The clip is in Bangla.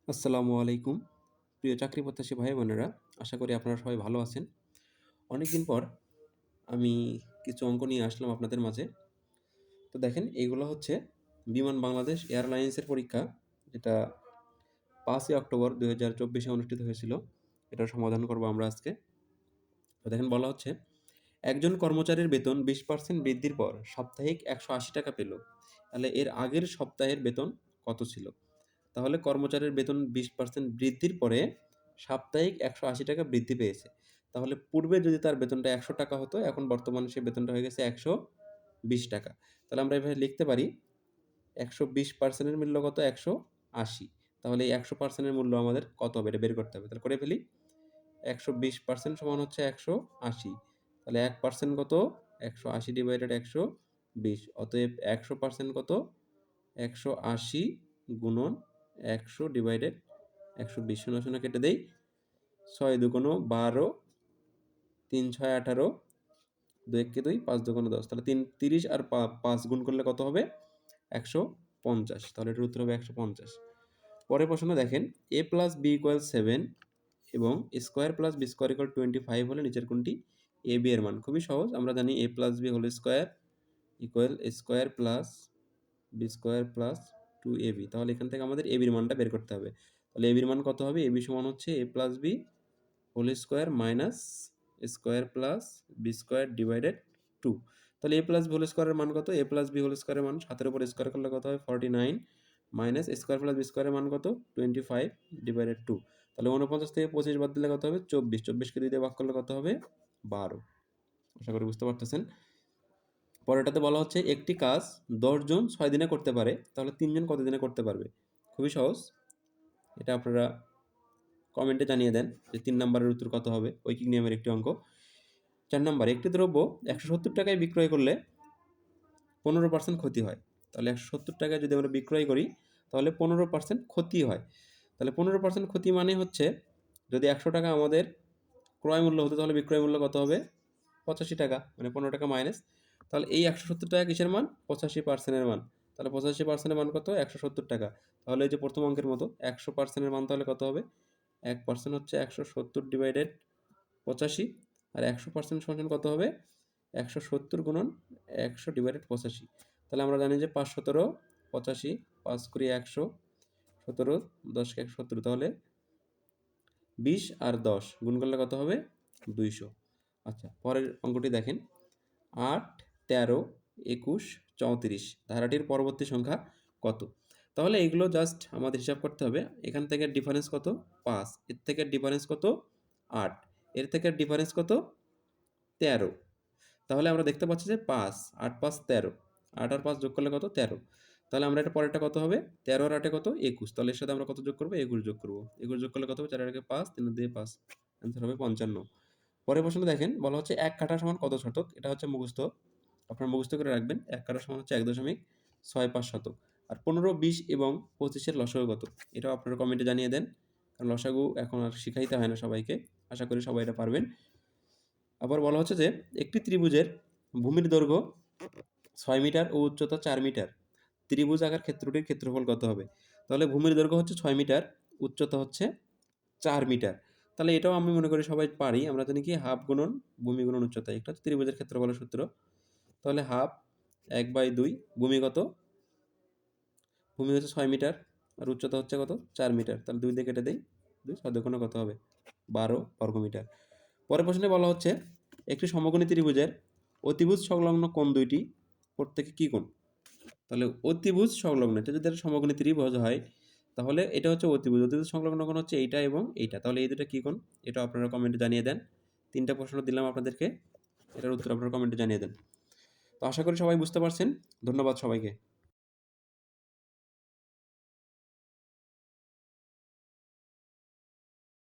আসসালামু আলাইকুম। প্রিয় চাকরি প্রত্যাশী ভাই বোনেরা, আশা করি আপনারা সবাই ভালো আছেন। অনেকদিন পর আমি কিছু অঙ্ক নিয়ে আসলাম আপনাদের মাঝে। তো দেখেন এগুলো হচ্ছে বিমান বাংলাদেশ এয়ারলাইন্সের পরীক্ষা, যেটা ৫ই অক্টোবর ২০২৪ অনুষ্ঠিত হয়েছিল। এটার সমাধান করব আমরা আজকে। তো দেখেন বলা হচ্ছে, একজন কর্মচারীর বেতন ২০% বৃদ্ধির পর সাপ্তাহিক ৳১৮০ পেল। তাহলে এর আগের সপ্তাহের বেতন কত ছিল? তাহলে কর্মচারীর বেতন ২০% বৃদ্ধির পরে সাপ্তাহিক ৳১৮০ বৃদ্ধি পেয়েছে। তাহলে পূর্বে যদি তার বেতনটা ৳১০০ হতো, এখন বর্তমানে সে বেতনটা হয়ে গেছে ৳১২০। তাহলে আমরা এভাবে লিখতে পারি ১২০% এর মূল্য কত? ১৮০। তাহলে এই ১০০% এর মূল্য আমাদের কত হবে? এটা বের করতে হবে। তাহলে করে ফেলি। ১২০% সমান হচ্ছে ১৮০। তাহলে 1% কত? ১৮০ ডিভাইডেড ১২০। অতএব ১০০% কত? ১৮০ গুণন ১০০ ডিভাইডেড ১২০। ০ ০ কেটে দেই। ৬ দুগুণ ১২, ৩ ৬ ১৮, ২ একে ২, ৫ দুগুণ ১০। তাহলে ৩০ আর ৫ গুণ করলে কত হবে? ১৫০। তাহলে এটার উত্তর হবে ১৫০। পরের প্রশ্ন দেখেন, a + b = 7 এবং a² + b² = 25 হলে নিচের কোনটি ab এর মান? খুবই সহজ। আমরা জানি a + b whole square equal a² + b² + 2ab। তাহলে এখান থেকে আমাদের ab এর মানটা বের করতে হবে। তাহলে ab এর মান কত হবে? ab সমান হচ্ছে a + b whole square minus square plus b square divided 2। তাহলে a + b হোল স্কয়ারের মান কত? a + b হোল স্কয়ারের মান 7 এর উপর স্কয়ার করলে কত হয়? 49 মাইনাস স্কয়ার প্লাস বি স্কয়ারের মান কত? 25 ডিভাইডেড 2। তাহলে 49 থেকে 25 বাদ দিলে কত হবে? 24। 24 কে 2 দিয়ে ভাগ করলে কত হবে? 12। আশা করি বুঝতে পারতেছেন। পরেরটাতে বলা হচ্ছে, একটি কাজ ১০ জন ৬ দিনে করতে পারে, তাহলে ৩ জন কত দিনে করতে পারবে? খুবই সহজ। এটা আপনারা কমেন্টে জানিয়ে দেন যে ৩ নাম্বারের উত্তর কত হবে? ঐকিক নিয়মের একটি অঙ্ক। ৪ নাম্বার, একটি দ্রব্য ১৭০ টাকায় বিক্রয় করলে ১৫% ক্ষতি হয়। তাহলে ১৭০ টাকায় যদি আমরা বিক্রয় করি, তাহলে ১৫% ক্ষতি হয়। তাহলে ১৫% ক্ষতি মানে হচ্ছে, যদি ১০০ টাকা আমাদের ক্রয় মূল্য হতো, তাহলে বিক্রয় মূল্য কত হবে? ৮৫ টাকা, মানে ১৫ টাকা মাইনাস। তাহলে এই ১৭০ টাকা কিসের মান? ৮৫% এর মান। তাহলে ৮৫% এর মান কত? ১৭০ টাকা। তাহলে এই যে প্রথম অঙ্কের মতো ১০০% এর মান তাহলে কত হবে? 1% হচ্ছে ১৭০ ডিভাইডেড 85, আর 100% সমান কত হবে? ১৭০ গুণন ১০০ ডিভাইডেড 85। তাহলে আমরা জানি যে ৫ ১৭ 85, ৫ কুড়ি ১০০, ১৭ ১০ কে ১৭। তাহলে ২০ আর ১০ গুণ করলে কত হবে? ২০০। আচ্ছা, পরের অঙ্কটি দেখেন, ৮, ১৩, ২১, ৩৪ ধারাটির পরবর্তী সংখ্যা কত? তাহলে এগুলো জাস্ট আমাদের হিসাব করতে হবে। এখান থেকে ডিফারেন্স কত? ৫। এর থেকে ডিফারেন্স কত? ৮। এর থেকে ডিফারেন্স কত? ১৩। তাহলে আমরা দেখতে পাচ্ছি যে ৫, ৮ ৫ ১৩। ৮ আর ৫ যোগ করলে কত? ১৩। তাহলে আমরা এটা পরেরটা কত হবে? ১৩ আর ৮ কত? ২১। তাহলে এর সাথে আমরা কত যোগ করব? ২১ যোগ করব। ২১ যোগ করলে কত হবে? ৪ আর ১ ৫, ৩ আর ২ ৫। অ্যান্সার হবে ৫৫। পরের প্রশ্ন দেখেন, বলা হচ্ছে ১ কাঠা সমান কত শতক? এটা হচ্ছে মুখস্থ। আপনারা মুখস্থ করে রাখবেন। ১ কাঠা সমান হচ্ছে ১.৬৫ শতক। আর ১৫, ২০ এবং ২৫ এর লসাগু কত? এটাও আপনারা কমেন্টে জানিয়ে দেন। কারণ লসাগু এখন আর শিখাইতে হয় না সবাইকে। আশা করি সবাই এটা পারবেন। আবার বলা হচ্ছে যে, একটি ত্রিভুজের ভূমির দৈর্ঘ্য ৬ মিটার ও উচ্চতা ৪ মিটার। ত্রিভুজ আকার ক্ষেত্রটির ক্ষেত্রফল কত হবে? তাহলে ভূমির দৈর্ঘ্য হচ্ছে ৬ মিটার, উচ্চতা হচ্ছে ৪ মিটার। তাহলে এটাও আমি মনে করি সবাই পারি। আমরা জানি কি, হাফ গুণন ভূমি গুণন উচ্চতা। এটা হচ্ছে ত্রিভুজের ক্ষেত্রফলের সূত্র। তাহলে হাফ ১/২। ভূমি কত? ভূমি হচ্ছে ৬ মিটার আর উচ্চতা হচ্ছে কত? ৪ মিটার। তাহলে ২ দিয়ে কেটে দেই। ২ ৬ দুগুণে কত হবে? ১২ বর্গমিটার। পরের প্রশ্নে বলা হচ্ছে, একটি সমকোণী ত্রিভুজের অতিভুজ সংলগ্ন কোণ দুইটি প্রত্যেকে কী কোণ? তাহলে অতিভুজ সংলগ্ন, এটা যদি একটা সমকোণী ত্রিভুজ হয়, তাহলে এটা হচ্ছে অতিভুজ। অতিভুজ সংলগ্ন কোণ হচ্ছে এইটা এবং এইটা। তাহলে এই দুটো কী কোণ? এটা আপনারা কমেন্টে জানিয়ে দেন। ৩টা প্রশ্ন দিলাম আপনাদেরকে। এটার উত্তর আপনারা কমেন্টে জানিয়ে দেন। তো আশা করি সবাই বুঝতে পারছেন। ধন্যবাদ সবাইকে।